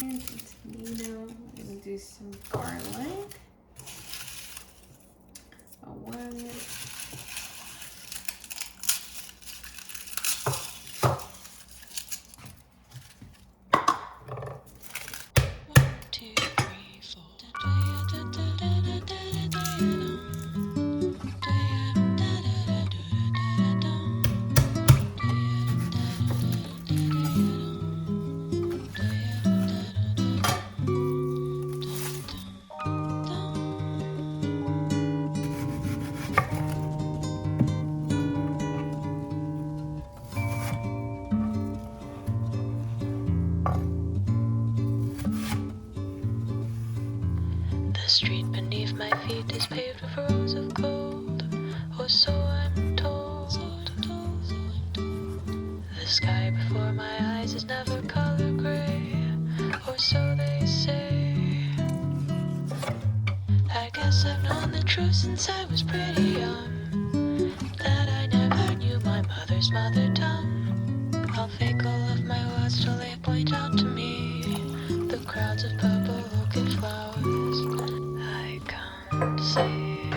And some tomato. I'm gonna do some garlic. One. Street beneath my feet is paved with rows of gold, or so I'm told. The sky before my eyes is never color gray, or so they say. I guess I've known the truth since I was pretty young, that I never knew my mother's mother tongue. I'll fake all of my words till they point out to me the crowds of purple orchid flowers I can't see.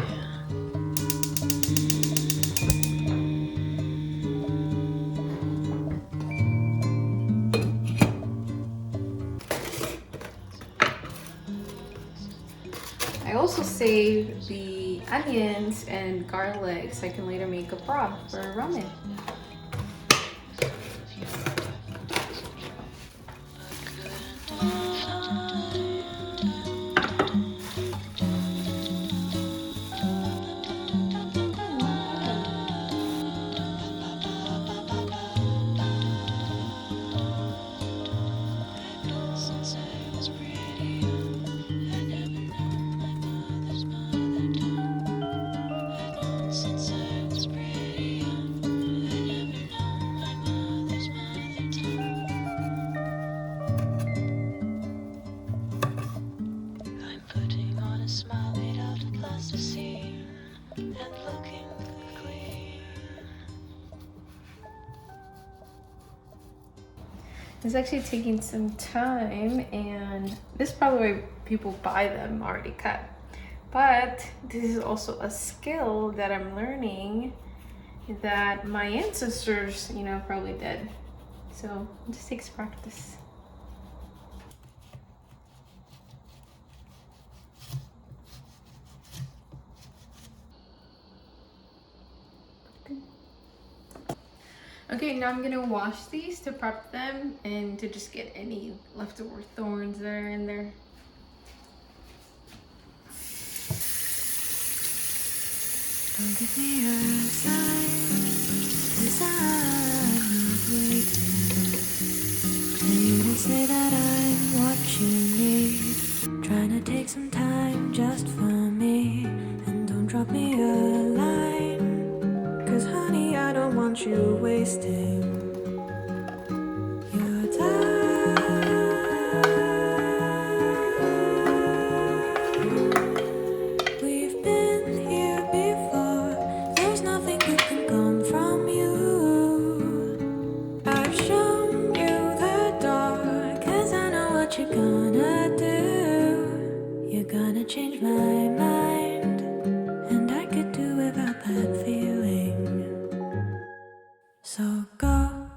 I also save the onions and garlic so I can later make a broth for ramen. It's actually taking some time, and this is probably why people buy them already cut. But this is also a skill that I'm learning that my ancestors, probably did. So it just takes practice. Okay, now I'm gonna wash these to prep them and to just get any leftover thorns that are in there. Don't give me a sign, 'cause I'm not waiting for you to say that I'm what you need. Trying to take some time just for me, and don't drop me a line, 'cause honey, I don't want you wasting your time. Change my mind, and I could do without that feeling. So go.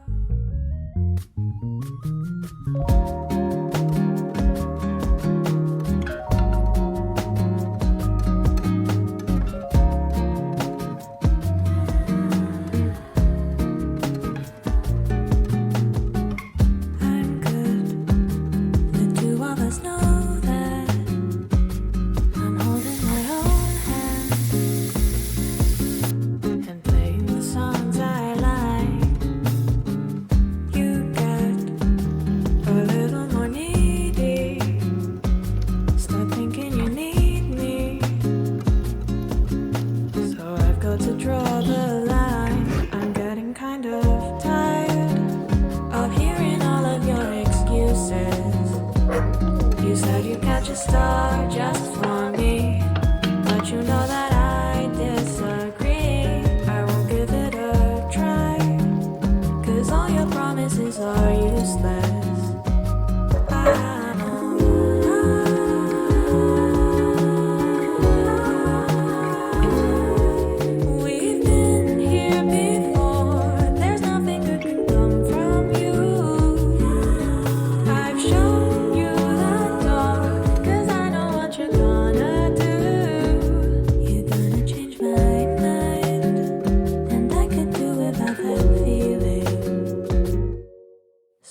I'm good. The two of us know. Star just for me, but you know that I disagree. I won't give it a try, 'cause all your promises are useless. I'm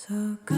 So go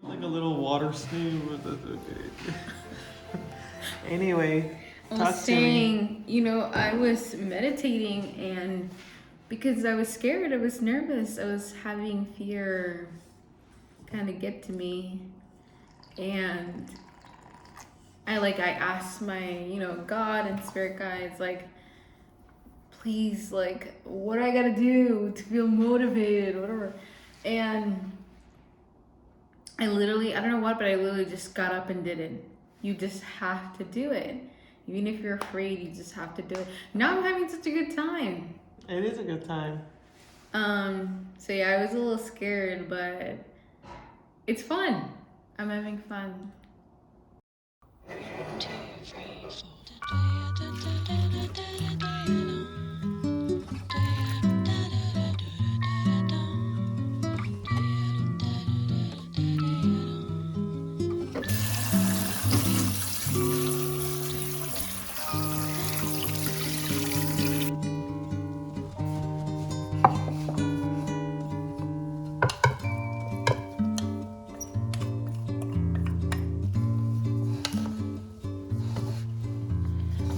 Like a little water spoon with a. Anyway, I talk was to me. saying, you know, I was meditating, and because I was scared, I was nervous, I was having fear kind of get to me, and I asked my, you know, God and spirit guides, like, please, like, what do I gotta do to feel motivated, whatever. And I literally, I don't know what, but I literally just got up and did it. You just have to do it. Even if you're afraid, you just have to do it. Now I'm having such a good time. It is a good time. So yeah, I was a little scared, but it's fun. I'm having fun.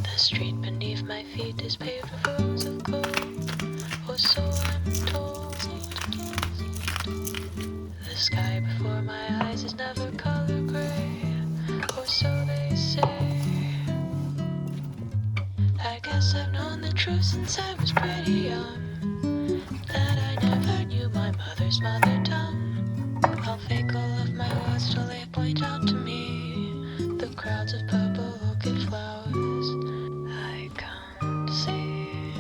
The street beneath my feet is paved with rows of gold, or so I'm told. The sky before my eyes is never color gray, or so they say. I guess I've known the truth since I was pretty young, that I never knew my mother's mother tongue. I'll fake all of my words till they point out to me the crowds of purple orchid flowers I can't see.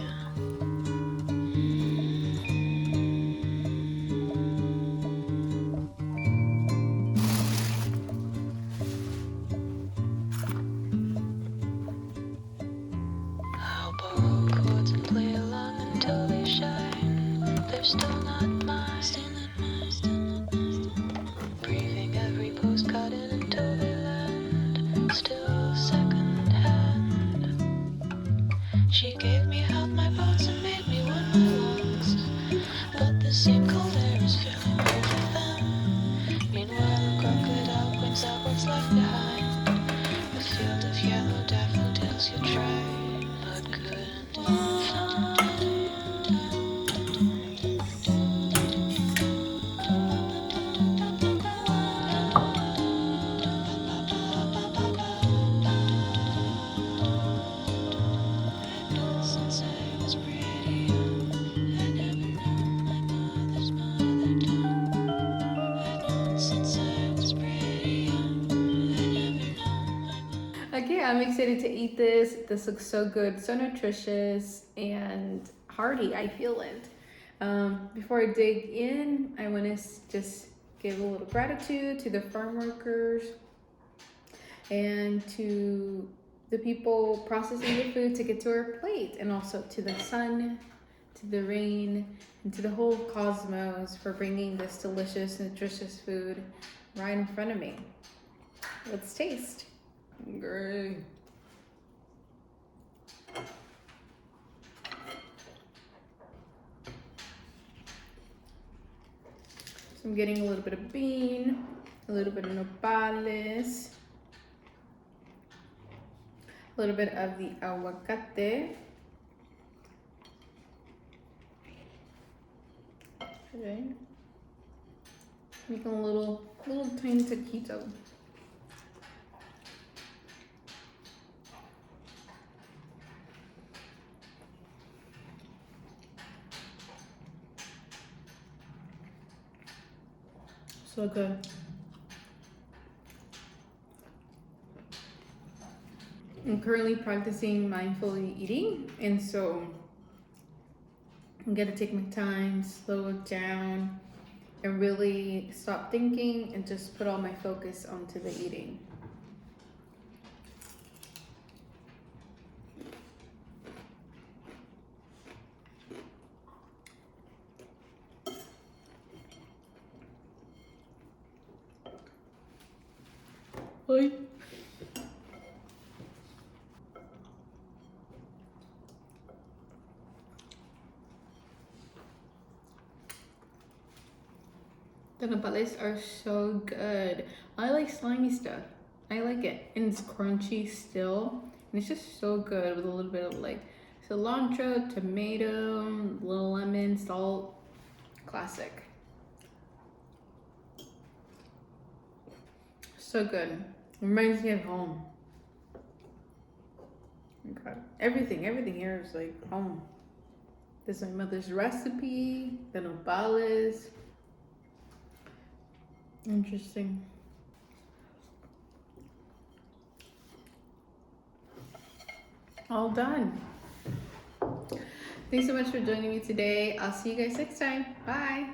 I'll borrow chords and play along until they shine. They're still not mine. Breathing every postcard in until they land. Still second hand. She gave me half my parts and made me want my lungs, but the same cold air is filling both of them. Meanwhile, a crocodile points out what's left behind. A field of yellow daffodils you tried, but couldn't find. Since I was pretty young, I never known my mother's mother tongue. I've known since I was pretty young, I never known my mother. Okay, I'm excited to eat this. This looks so good, so nutritious and hearty. I feel it. Before I dig in, I want to just give a little gratitude to the farm workers and to the people processing the food to get to our plate, and also to the sun, to the rain, and to the whole cosmos for bringing this delicious, nutritious food right in front of me. Let's taste. Great. So I'm getting a little bit of bean, a little bit of nopales, a little bit of the aguacate, Okay. Making a little tiny taquito. So good. I'm currently practicing mindfully eating, and so I'm gonna take my time, slow it down, and really stop thinking and just put all my focus onto the eating. Bye. The nopales are so good. I like slimy stuff. I like it. And it's crunchy still. And it's just so good with a little bit of like cilantro, tomato, little lemon, salt. Classic. So good. Reminds me of home. Okay. Everything here is like home. This is my mother's recipe, the nopales. Interesting. All done. Thanks so much for joining me today. I'll see you guys next time. Bye.